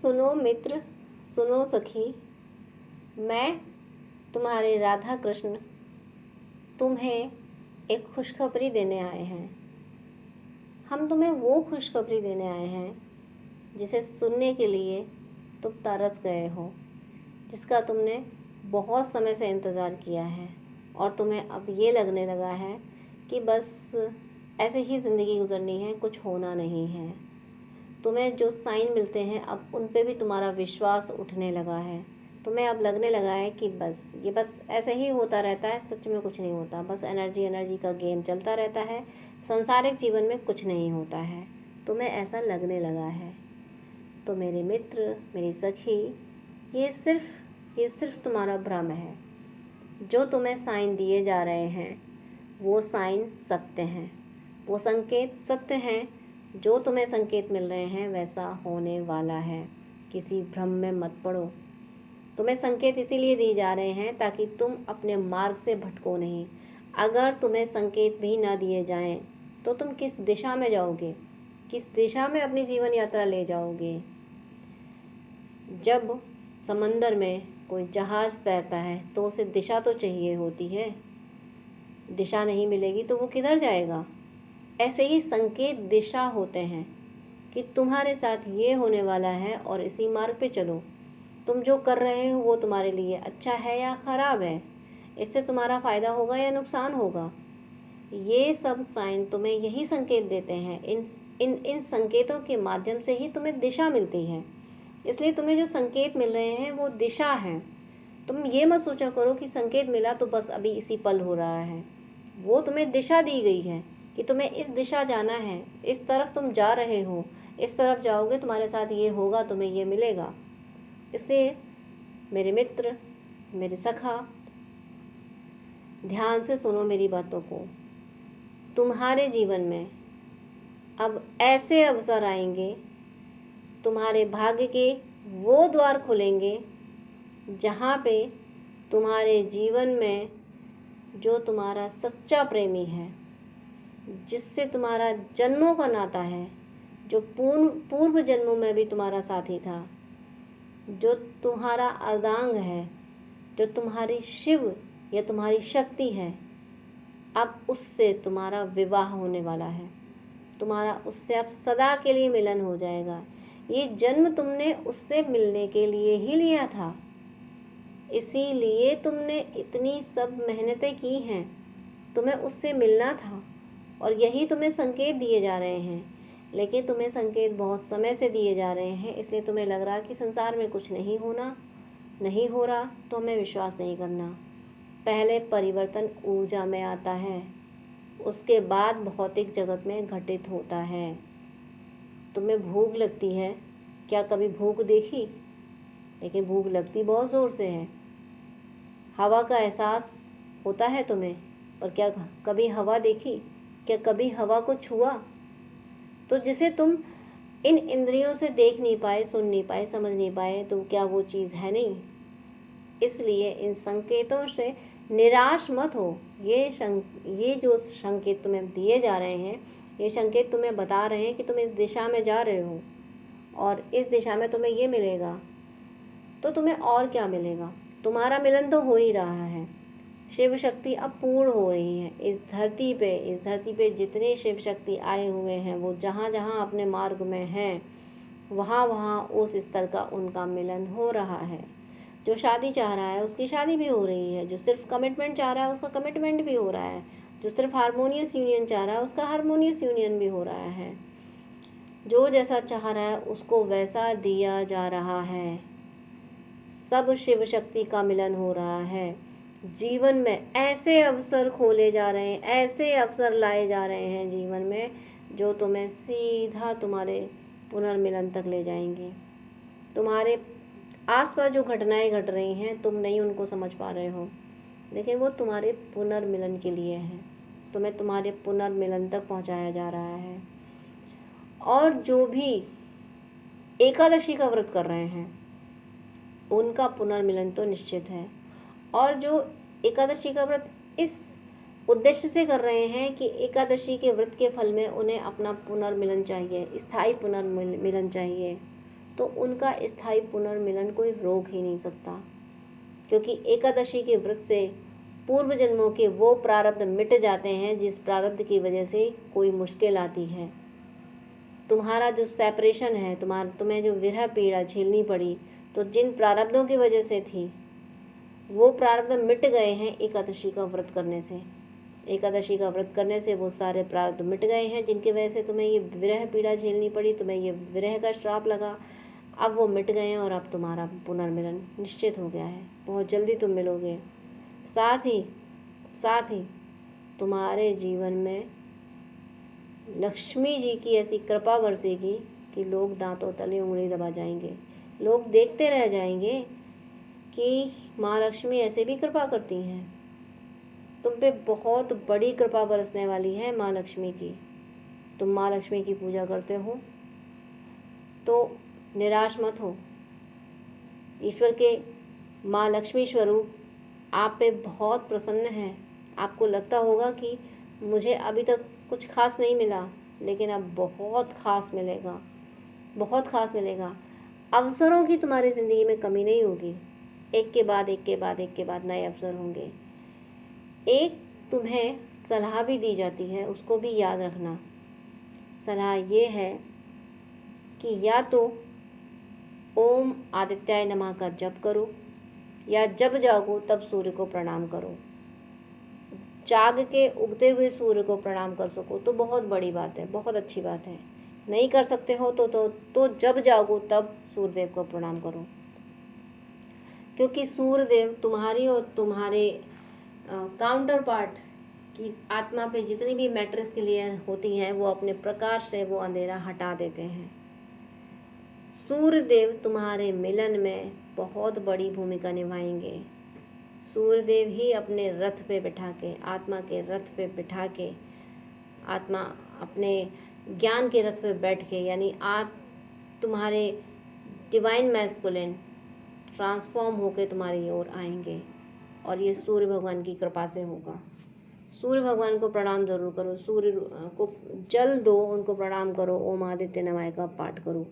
सुनो मित्र, सुनो सखी, मैं तुम्हारे राधा कृष्ण तुम्हें एक खुशखबरी देने आए हैं। हम तुम्हें वो खुशखबरी देने आए हैं जिसे सुनने के लिए तुम तरस गए हो, जिसका तुमने बहुत समय से इंतज़ार किया है और तुम्हें अब ये लगने लगा है कि बस ऐसे ही ज़िंदगी गुजरनी है, कुछ होना नहीं है। तुम्हें जो साइन मिलते हैं अब उन पे भी तुम्हारा विश्वास उठने लगा है। तुम्हें अब लगने लगा है कि बस ऐसे ही होता रहता है, सच में कुछ नहीं होता, बस एनर्जी का गेम चलता रहता है, सांसारिक जीवन में कुछ नहीं होता है। तुम्हें ऐसा लगने लगा है। तो मेरे मित्र, मेरी सखी, ये सिर्फ तुम्हारा भ्रम है। जो तुम्हें साइन दिए जा रहे हैं वो साइन सत्य हैं, वो संकेत सत्य हैं। जो तुम्हें संकेत मिल रहे हैं वैसा होने वाला है। किसी भ्रम में मत पड़ो। तुम्हें संकेत इसीलिए दिए जा रहे हैं ताकि तुम अपने मार्ग से भटको नहीं। अगर तुम्हें संकेत भी ना दिए जाएं तो तुम किस दिशा में जाओगे, किस दिशा में अपनी जीवन यात्रा ले जाओगे। जब समंदर में कोई जहाज़ तैरता है तो उसे दिशा तो चाहिए होती है। दिशा नहीं मिलेगी तो वो किधर जाएगा। ऐसे ही संकेत दिशा होते हैं कि तुम्हारे साथ ये होने वाला है और इसी मार्ग पे चलो। तुम जो कर रहे हो वो तुम्हारे लिए अच्छा है या ख़राब है, इससे तुम्हारा फ़ायदा होगा या नुकसान होगा, ये सब साइन तुम्हें यही संकेत देते हैं। इन संकेतों के माध्यम से ही तुम्हें दिशा मिलती है। इसलिए तुम्हें जो संकेत मिल रहे हैं वो दिशा हैं। तुम ये मत सोचा करो कि संकेत मिला तो बस अभी इसी पल हो रहा है। वो तुम्हें दिशा दी गई है कि तुम्हें इस दिशा जाना है, इस तरफ तुम जा रहे हो, इस तरफ जाओगे तुम्हारे साथ ये होगा, तुम्हें ये मिलेगा। इसलिए मेरे मित्र, मेरे सखा, ध्यान से सुनो मेरी बातों को। तुम्हारे जीवन में अब ऐसे अवसर आएंगे, तुम्हारे भाग्य के वो द्वार खुलेंगे जहाँ पे तुम्हारे जीवन में जो तुम्हारा सच्चा प्रेमी है, जिससे तुम्हारा जन्मों का नाता है, जो पूर्व जन्मों में भी तुम्हारा साथी था, जो तुम्हारा अर्धांग है, जो तुम्हारी शिव या तुम्हारी शक्ति है, अब उससे तुम्हारा विवाह होने वाला है। तुम्हारा उससे अब सदा के लिए मिलन हो जाएगा। ये जन्म तुमने उससे मिलने के लिए ही लिया था, इसीलिए तुमने इतनी सब मेहनतें की हैं। तुम्हें उससे मिलना था और यही तुम्हें संकेत दिए जा रहे हैं। लेकिन तुम्हें संकेत बहुत समय से दिए जा रहे हैं, इसलिए तुम्हें लग रहा है कि संसार में कुछ नहीं हो रहा, तो हमें विश्वास नहीं करना। पहले परिवर्तन ऊर्जा में आता है, उसके बाद भौतिक जगत में घटित होता है। तुम्हें भूख लगती है, क्या कभी भूख देखी? लेकिन भूख लगती बहुत ज़ोर से है। हवा का एहसास होता है तुम्हें, पर क्या कभी हवा देखी? क्या कभी हवा को छुआ? तो जिसे तुम इन इंद्रियों से देख नहीं पाए, सुन नहीं पाए, समझ नहीं पाए, तो क्या वो चीज़ है नहीं? इसलिए इन संकेतों से निराश मत हो। ये जो संकेत तुम्हें दिए जा रहे हैं, ये संकेत तुम्हें बता रहे हैं कि तुम इस दिशा में जा रहे हो और इस दिशा में तुम्हें ये मिलेगा। तो तुम्हें और क्या मिलेगा? तुम्हारा मिलन तो हो ही रहा है। शिव शक्ति अब पूर्ण हो रही है इस धरती पे जितने शिव शक्ति आए हुए हैं, वो जहाँ जहाँ अपने मार्ग में हैं, वहाँ वहाँ उस स्तर का उनका मिलन हो रहा है। जो शादी चाह रहा है उसकी शादी भी हो रही है, जो सिर्फ कमिटमेंट चाह रहा है उसका कमिटमेंट भी हो रहा है, जो सिर्फ हारमोनियस यूनियन चाह रहा है उसका हारमोनियस यूनियन भी हो रहा है। जो जैसा चाह रहा है उसको वैसा दिया जा रहा है। सब शिव शक्ति का मिलन हो रहा है। जीवन में ऐसे अवसर खोले जा रहे हैं, ऐसे अवसर लाए जा रहे हैं जीवन में, जो तुम्हें सीधा तुम्हारे पुनर्मिलन तक ले जाएंगे। तुम्हारे आसपास जो घटनाएं घट रही हैं, तुम नहीं उनको समझ पा रहे हो, लेकिन वो तुम्हारे पुनर्मिलन के लिए हैं। तुम्हें तुम्हारे पुनर्मिलन तक पहुंचाया जा रहा है। और जो भी एकादशी का व्रत कर रहे हैं उनका पुनर्मिलन तो निश्चित है। और जो एकादशी का व्रत इस उद्देश्य से कर रहे हैं कि एकादशी के व्रत के फल में उन्हें अपना पुनर्मिलन चाहिए, स्थायी पुनर्मिलन चाहिए, तो उनका स्थायी पुनर्मिलन कोई रोक ही नहीं सकता, क्योंकि एकादशी के व्रत से पूर्व जन्मों के वो प्रारब्ध मिट जाते हैं जिस प्रारब्ध की वजह से कोई मुश्किल आती है। तुम्हारा जो सेपरेशन है, तुम्हें जो विरह पीड़ा झेलनी पड़ी, तो जिन प्रारब्धों की वजह से थी वो प्रारब्ध मिट गए हैं एकादशी का व्रत करने से। एकादशी का व्रत करने से वो सारे प्रारब्ध मिट गए हैं जिनकी वजह से तुम्हें ये विरह पीड़ा झेलनी पड़ी, तुम्हें ये विरह का श्राप लगा। अब वो मिट गए हैं और अब तुम्हारा पुनर्मिलन निश्चित हो गया है, बहुत जल्दी तुम मिलोगे। साथ ही तुम्हारे जीवन में लक्ष्मी जी की ऐसी कृपा बरसेगी कि लोग दांतों तले उंगली दबा जाएंगे। लोग देखते रह जाएंगे कि माँ लक्ष्मी ऐसे भी कृपा करती हैं। तुम पे बहुत बड़ी कृपा बरसने वाली है माँ लक्ष्मी की। तुम माँ लक्ष्मी की पूजा करते हो तो निराश मत हो। ईश्वर के माँ लक्ष्मी स्वरूप आप पे बहुत प्रसन्न है। आपको लगता होगा कि मुझे अभी तक कुछ खास नहीं मिला, लेकिन अब बहुत खास मिलेगा, बहुत खास मिलेगा। अवसरों की तुम्हारी ज़िंदगी में कमी नहीं होगी। एक के बाद नए अवसर होंगे। एक तुम्हें सलाह भी दी जाती है, उसको भी याद रखना। सलाह ये है कि या तो ओम आदित्याय नमः का जप करो, या जब जागो तब सूर्य को प्रणाम करो। जाग के उगते हुए सूर्य को प्रणाम कर सको तो बहुत बड़ी बात है, बहुत अच्छी बात है। नहीं कर सकते हो तो जब जागो तब सूर्यदेव को प्रणाम करो, क्योंकि सूर्यदेव तुम्हारी और तुम्हारे काउंटर पार्ट की आत्मा पे जितनी भी मैट्रिक्स क्लियर होती हैं वो अपने प्रकाश से वो अंधेरा हटा देते हैं। सूर्यदेव तुम्हारे मिलन में बहुत बड़ी भूमिका निभाएंगे। सूर्यदेव ही अपने रथ पे बिठा के, आत्मा के रथ पे बिठा के, आत्मा अपने ज्ञान के रथ पे बैठ के, यानी आप तुम्हारे डिवाइन मैस्कुलिन ट्रांसफॉर्म होके तुम्हारी ओर आएंगे, और ये सूर्य भगवान की कृपा से होगा। सूर्य भगवान को प्रणाम जरूर करो, सूर्य को जल दो, उनको प्रणाम करो, ओम आदित्य नमाय का पाठ करो,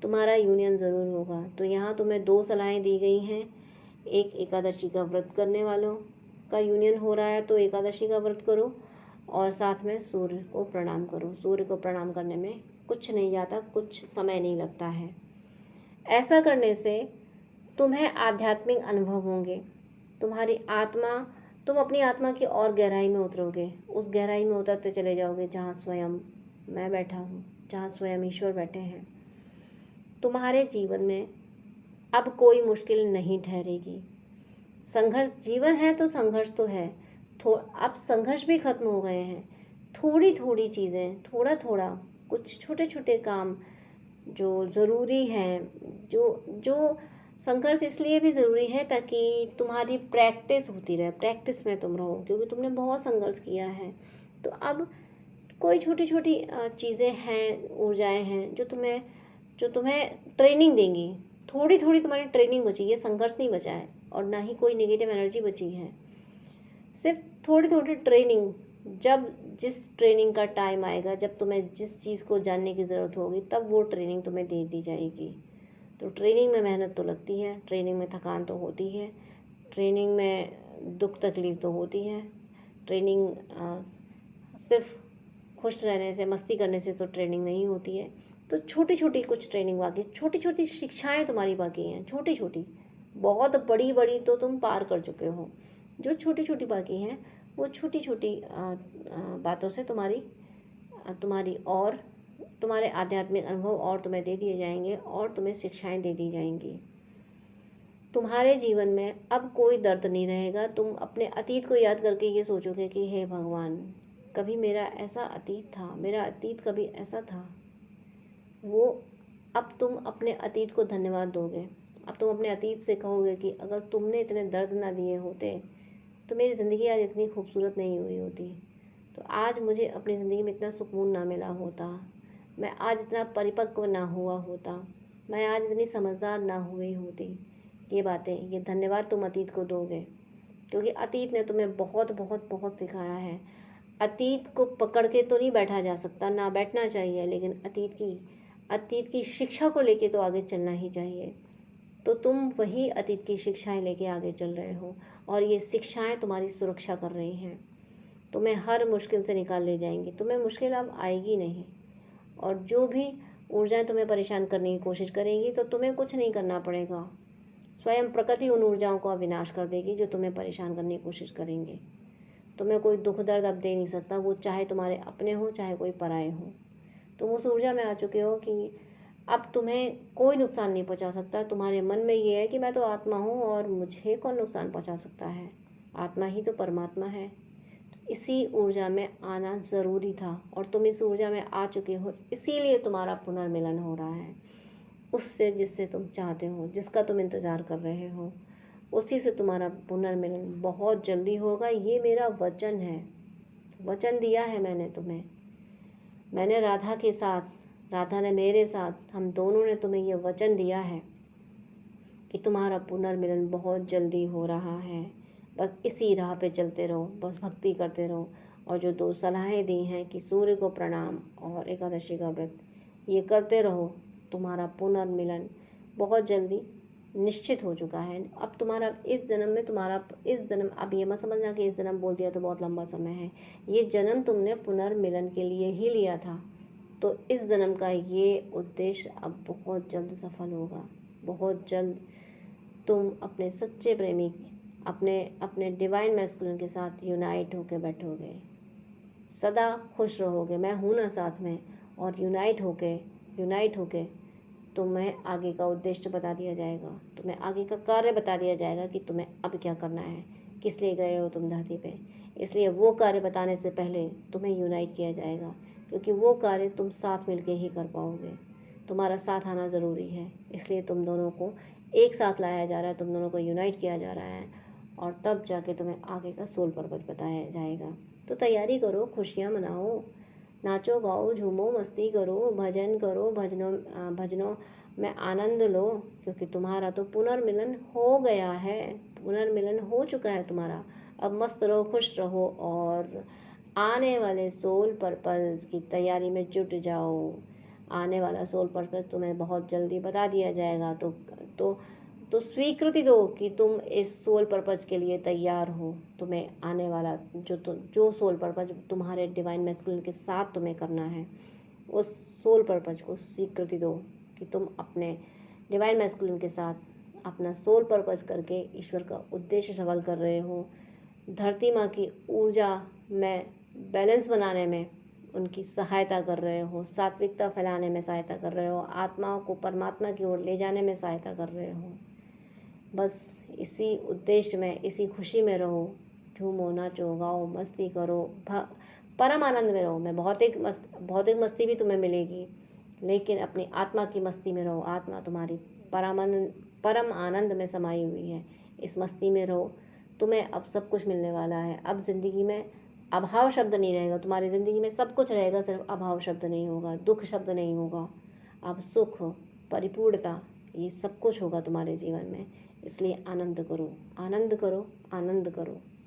तुम्हारा यूनियन ज़रूर होगा। तो यहाँ तुम्हें 2 सलाहें दी गई हैं। एक, एकादशी का व्रत करने वालों का यूनियन हो रहा है तो एकादशी का व्रत करो, और साथ में सूर्य को प्रणाम करो। सूर्य को प्रणाम करने में कुछ नहीं जाता, कुछ समय नहीं लगता है। ऐसा करने से तुम्हें आध्यात्मिक अनुभव होंगे। तुम अपनी आत्मा की और गहराई में उतरोगे। उस गहराई में उतरते चले जाओगे जहाँ स्वयं मैं बैठा हूँ, जहाँ स्वयं ईश्वर बैठे हैं। तुम्हारे जीवन में अब कोई मुश्किल नहीं ठहरेगी। संघर्ष जीवन है तो संघर्ष तो है, अब संघर्ष भी खत्म हो गए हैं। थोड़ी थोड़ी चीज़ें, थोड़ा थोड़ा कुछ छोटे छोटे काम जो ज़रूरी हैं, जो संघर्ष इसलिए भी ज़रूरी है ताकि तुम्हारी प्रैक्टिस होती रहे, प्रैक्टिस में तुम रहो, क्योंकि तुमने बहुत संघर्ष किया है। तो अब कोई छोटी छोटी चीज़ें हैं, ऊर्जाएं हैं जो तुम्हें ट्रेनिंग देंगी। थोड़ी थोड़ी तुम्हारी ट्रेनिंग बची, ये संघर्ष नहीं बचा है और ना ही कोई नेगेटिव एनर्जी बची है, सिर्फ थोड़ी थोड़ी ट्रेनिंग। जब जिस ट्रेनिंग का टाइम आएगा, जब तुम्हें जिस चीज़ को जानने की ज़रूरत होगी, तब वो ट्रेनिंग तुम्हें दे दी जाएगी। तो ट्रेनिंग में मेहनत तो लगती है, ट्रेनिंग में थकान तो होती है, ट्रेनिंग में दुख तकलीफ तो होती है। ट्रेनिंग सिर्फ खुश रहने से, मस्ती करने से तो ट्रेनिंग नहीं होती है। तो छोटी छोटी कुछ ट्रेनिंग बाकी, छोटी छोटी शिक्षाएं तुम्हारी बाकी हैं, छोटी छोटी। बहुत बड़ी बड़ी तो तुम पार कर चुके हो, जो छोटी छोटी बाकी हैं वो छोटी छोटी बातों से तुम्हारी और तुम्हारे आध्यात्मिक अनुभव और तुम्हें दे दिए जाएंगे और तुम्हें शिक्षाएं दे दी जाएंगी। तुम्हारे जीवन में अब कोई दर्द नहीं रहेगा। तुम अपने अतीत को याद करके ये सोचोगे कि हे भगवान, कभी मेरा ऐसा अतीत था, मेरा अतीत कभी ऐसा था। वो अब तुम अपने अतीत को धन्यवाद दोगे। अब तुम अपने अतीत से कहोगे कि अगर तुमने इतने दर्द ना दिए होते तो मेरी ज़िंदगी आज इतनी खूबसूरत नहीं हुई होती, तो आज मुझे अपनी ज़िंदगी में इतना सुकून ना मिला होता, मैं आज इतना परिपक्व ना हुआ होता, मैं आज इतनी समझदार ना हुई होती। ये बातें, ये धन्यवाद तुम अतीत को दोगे, क्योंकि अतीत ने तुम्हें बहुत बहुत बहुत सिखाया है। अतीत को पकड़ के तो नहीं बैठा जा सकता, ना बैठना चाहिए, लेकिन अतीत की शिक्षा को लेके तो आगे चलना ही चाहिए। तो तुम वही अतीत की शिक्षाएं लेके आगे चल रहे हो और ये शिक्षाएं तुम्हारी सुरक्षा कर रही हैं। तुम्हें हर मुश्किल से निकाल ले जाएंगी, तुम्हें मुश्किल अब आएगी नहीं। और जो भी ऊर्जाएं तुम्हें परेशान करने की कोशिश करेंगी तो तुम्हें कुछ नहीं करना पड़ेगा। स्वयं प्रकृति उन ऊर्जाओं को विनाश कर देगी जो तुम्हें परेशान करने की कोशिश करेंगे। तुम्हें कोई दुख दर्द अब दे नहीं सकता, वो चाहे तुम्हारे अपने हो चाहे कोई पराए हो। तुम उस ऊर्जा में आ चुके हो कि अब तुम्हें कोई नुकसान नहीं पहुंचा सकता। तुम्हारे मन में ये है कि मैं तो आत्मा हूँ और मुझे कौन नुकसान पहुंचा सकता है, आत्मा ही तो परमात्मा है। तो इसी ऊर्जा में आना ज़रूरी था और तुम इस ऊर्जा में आ चुके हो, इसीलिए तुम्हारा पुनर्मिलन हो रहा है उससे जिससे तुम चाहते हो, जिसका तुम इंतज़ार कर रहे हो, उसी से तुम्हारा पुनर्मिलन बहुत जल्दी होगा। ये मेरा वचन है, वचन दिया है मैंने तुम्हें। मैंने राधा के साथ, राधा ने मेरे साथ, हम दोनों ने तुम्हें ये वचन दिया है कि तुम्हारा पुनर्मिलन बहुत जल्दी हो रहा है। बस इसी राह पे चलते रहो, बस भक्ति करते रहो। और जो 2 सलाहें दी हैं कि सूर्य को प्रणाम और एकादशी का व्रत, ये करते रहो। तुम्हारा पुनर्मिलन बहुत जल्दी निश्चित हो चुका है। अब तुम्हारा इस जन्म में, तुम्हारा इस जन्म, अब ये मत समझना कि इस जन्म बोल दिया तो बहुत लंबा समय है। ये जन्म तुमने पुनर्मिलन के लिए ही लिया था, तो इस जन्म का ये उद्देश्य अब बहुत जल्द सफल होगा। बहुत जल्द तुम अपने सच्चे प्रेमी, अपने डिवाइन मैस्कुलिन के साथ यूनाइट होकर बैठोगे, सदा खुश रहोगे। मैं हूँ ना साथ में, और यूनाइट होके तुम्हें आगे का उद्देश्य बता दिया जाएगा, तुम्हें आगे का कार्य बता दिया जाएगा कि तुम्हें अब क्या करना है, किस लिए गए हो तुम धरती पे। इसलिए वो कार्य बताने से पहले तुम्हें यूनाइट किया जाएगा, क्योंकि वो कार्य तुम साथ मिलके ही कर पाओगे। तुम्हारा साथ आना ज़रूरी है, इसलिए तुम दोनों को एक साथ लाया जा रहा है, तुम दोनों को यूनाइट किया जा रहा है, और तब जाके तुम्हें आगे का सोल पर्पज बताया जाएगा। तो तैयारी करो, खुशियाँ मनाओ, नाचो गाओ झूमो मस्ती करो, भजन करो, भजनों में आनंद लो, क्योंकि तुम्हारा तो पुनर्मिलन हो गया है, पुनर्मिलन हो चुका है तुम्हारा। अब मस्त रहो, खुश रहो और आने वाले सोल पर्पस की तैयारी में जुट जाओ। आने वाला सोल पर्पस तुम्हें बहुत जल्दी बता दिया जाएगा। तो स्वीकृति दो कि तुम इस सोल पर्पस के लिए तैयार हो। तुम्हें आने वाला जो सोल पर्पस तुम्हारे डिवाइन मैस्कुलिन के साथ तुम्हें करना है, उस सोल पर्पस को स्वीकृति दो कि तुम अपने डिवाइन मैस्कुलिन के साथ अपना सोल पर्पस करके ईश्वर का उद्देश्य सफल कर रहे हो। धरती माँ की ऊर्जा में बैलेंस बनाने में उनकी सहायता कर रहे हो, सात्विकता फैलाने में सहायता कर रहे हो, आत्माओं को परमात्मा की ओर ले जाने में सहायता कर रहे हो। बस इसी उद्देश्य में, इसी खुशी में रहो, झूमो नाचो गाओ मस्ती करो, परम आनंद में रहो। मैं भौतिक मस्ती भी तुम्हें मिलेगी, लेकिन अपनी आत्मा की मस्ती में रहो। आत्मा तुम्हारी परम आनंद में समाई हुई है, इस मस्ती में रहो। तुम्हें अब सब कुछ मिलने वाला है। अब ज़िंदगी में अभाव शब्द नहीं रहेगा, तुम्हारी ज़िंदगी में सब कुछ रहेगा, सिर्फ अभाव शब्द नहीं होगा, दुख शब्द नहीं होगा। अब सुख, परिपूर्णता, ये सब कुछ होगा तुम्हारे जीवन में। इसलिए आनंद करो, आनंद करो, आनंद करो।